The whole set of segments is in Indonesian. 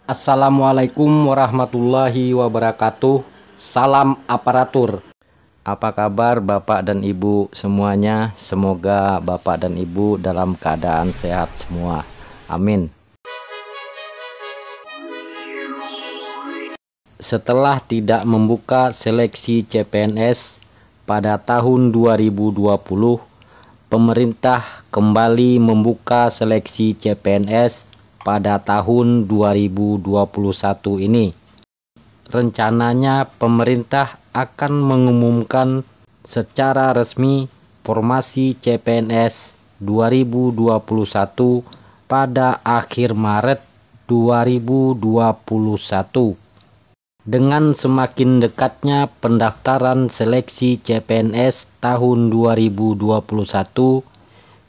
Assalamualaikum warahmatullahi wabarakatuh. Salam aparatur. Apa kabar Bapak dan Ibu semuanya? Semoga Bapak dan Ibu dalam keadaan sehat semua. Amin. Setelah tidak membuka seleksi CPNS pada tahun 2020, pemerintah kembali membuka seleksi CPNS pada tahun 2021 ini. Rencananya pemerintah akan mengumumkan secara resmi formasi CPNS 2021 pada akhir Maret 2021. Dengan semakin dekatnya pendaftaran seleksi CPNS tahun 2021,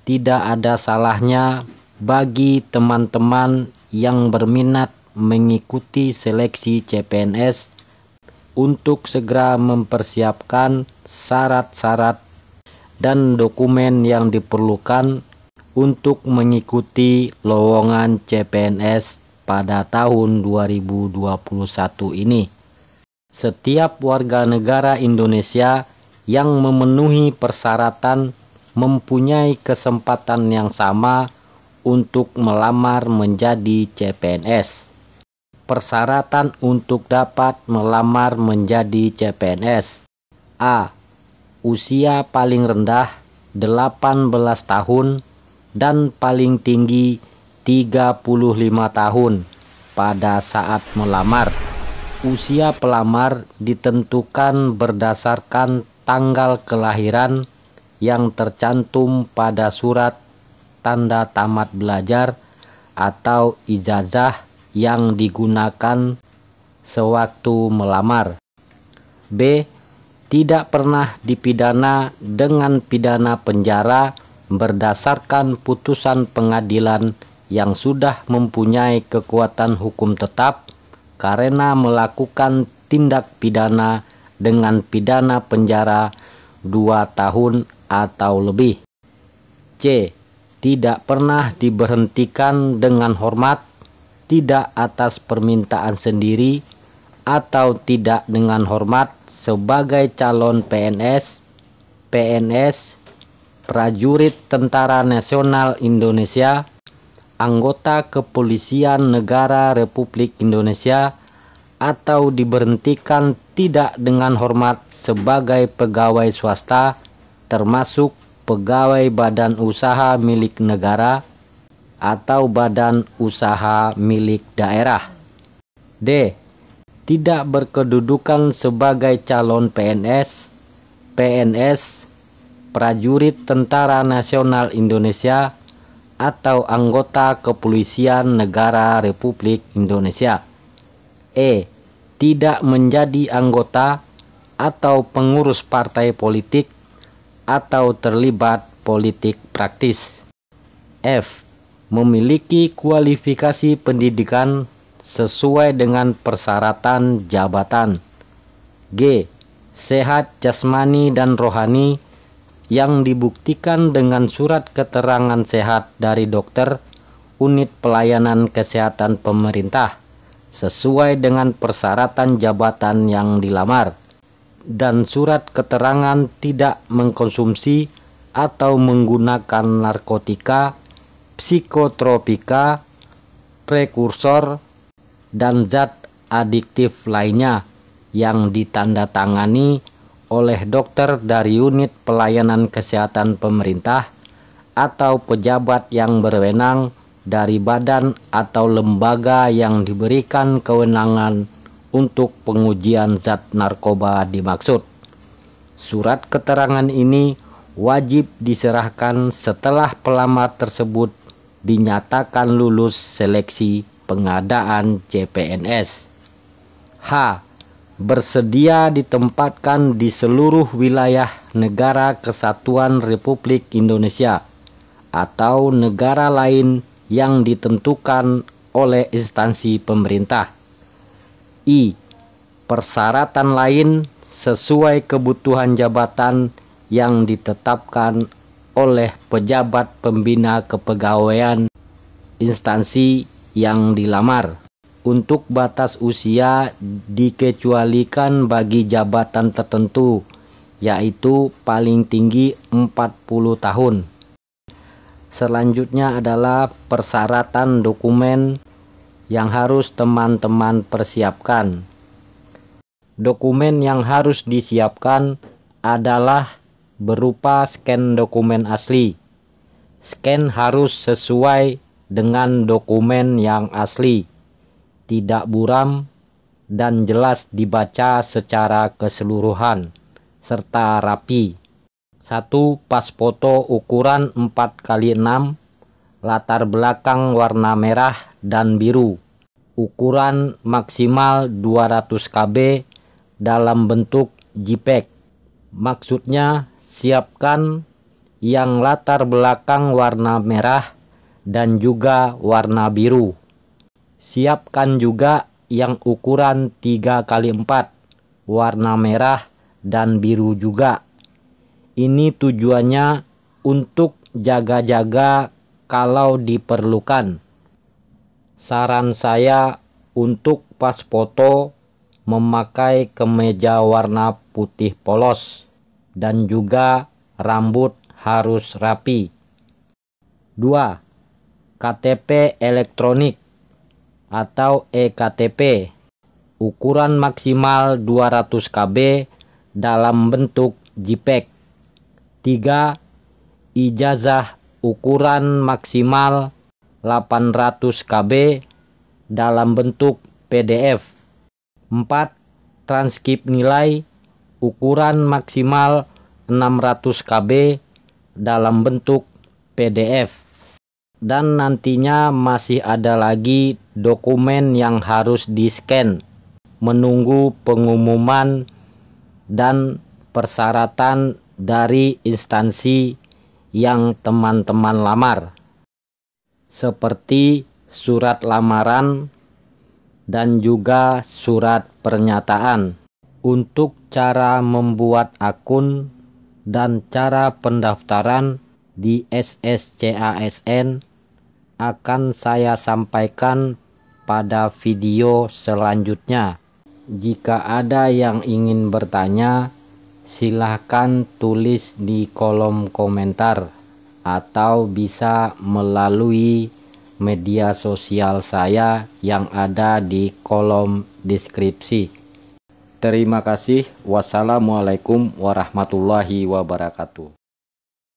tidak ada salahnya bagi teman-teman yang berminat mengikuti seleksi CPNS untuk segera mempersiapkan syarat-syarat dan dokumen yang diperlukan untuk mengikuti lowongan CPNS pada tahun 2021 ini. Setiap warga negara Indonesia yang memenuhi persyaratan mempunyai kesempatan yang sama untuk melamar menjadi CPNS. Persyaratan untuk dapat melamar menjadi CPNS: A. Usia paling rendah 18 tahun dan paling tinggi 35 tahun pada saat melamar. Usia pelamar ditentukan berdasarkan tanggal kelahiran yang tercantum pada surat tanda tamat belajar atau ijazah yang digunakan sewaktu melamar. B. Tidak pernah dipidana dengan pidana penjara berdasarkan putusan pengadilan yang sudah mempunyai kekuatan hukum tetap karena melakukan tindak pidana dengan pidana penjara 2 tahun atau lebih. C. Tidak pernah diberhentikan dengan hormat, tidak atas permintaan sendiri, atau tidak dengan hormat sebagai calon PNS, prajurit Tentara Nasional Indonesia, anggota Kepolisian Negara Republik Indonesia, atau diberhentikan tidak dengan hormat sebagai pegawai swasta, termasuk pegawai badan usaha milik negara atau badan usaha milik daerah. D. Tidak berkedudukan sebagai calon PNS, prajurit Tentara Nasional Indonesia, atau anggota Kepolisian Negara Republik Indonesia. E. Tidak menjadi anggota atau pengurus partai politik atau terlibat politik praktis. F. Memiliki kualifikasi pendidikan sesuai dengan persyaratan jabatan. G. Sehat jasmani dan rohani yang dibuktikan dengan surat keterangan sehat dari dokter unit pelayanan kesehatan pemerintah sesuai dengan persyaratan jabatan yang dilamar, dan surat keterangan tidak mengkonsumsi atau menggunakan narkotika, psikotropika, prekursor, dan zat adiktif lainnya yang ditandatangani oleh dokter dari unit pelayanan kesehatan pemerintah atau pejabat yang berwenang dari badan atau lembaga yang diberikan kewenangan untuk pengujian zat narkoba dimaksud. Surat keterangan ini wajib diserahkan setelah pelamar tersebut dinyatakan lulus seleksi pengadaan CPNS. H. Bersedia ditempatkan di seluruh wilayah Negara Kesatuan Republik Indonesia atau negara lain yang ditentukan oleh instansi pemerintah. I. Persyaratan lain sesuai kebutuhan jabatan yang ditetapkan oleh pejabat pembina kepegawaian instansi yang dilamar. untuk batas usia dikecualikan bagi jabatan tertentu, yaitu paling tinggi 40 tahun. Selanjutnya adalah persyaratan dokumen yang harus teman-teman persiapkan. Dokumen yang harus disiapkan adalah berupa scan dokumen asli. Scan harus sesuai dengan dokumen yang asli, tidak buram, dan jelas dibaca secara keseluruhan, serta rapi. 1. Pas foto ukuran 4x6, latar belakang warna merah dan biru, ukuran maksimal 200 KB dalam bentuk JPEG. Maksudnya, siapkan yang latar belakang warna merah dan juga warna biru. Siapkan juga yang ukuran 3x4 warna merah dan biru juga. Ini tujuannya untuk jaga-jaga kalau diperlukan. Saran saya untuk pas foto memakai kemeja warna putih polos dan juga rambut harus rapi. 2. KTP elektronik atau EKTP, ukuran maksimal 200 KB dalam bentuk JPEG. 3. Ijazah ukuran maksimal 800 KB dalam bentuk PDF. 4. Transkrip nilai ukuran maksimal 600 KB dalam bentuk PDF. Dan nantinya masih ada lagi dokumen yang harus di-scan, menunggu pengumuman dan persyaratan dari instansi yang teman-teman lamar, seperti surat lamaran dan juga surat pernyataan. Untuk cara membuat akun dan cara pendaftaran di SSCASN akan saya sampaikan pada video selanjutnya. Jika ada yang ingin bertanya, silahkan tulis di kolom komentar atau bisa melalui media sosial saya yang ada di kolom deskripsi. Terima kasih. Wassalamualaikum warahmatullahi wabarakatuh.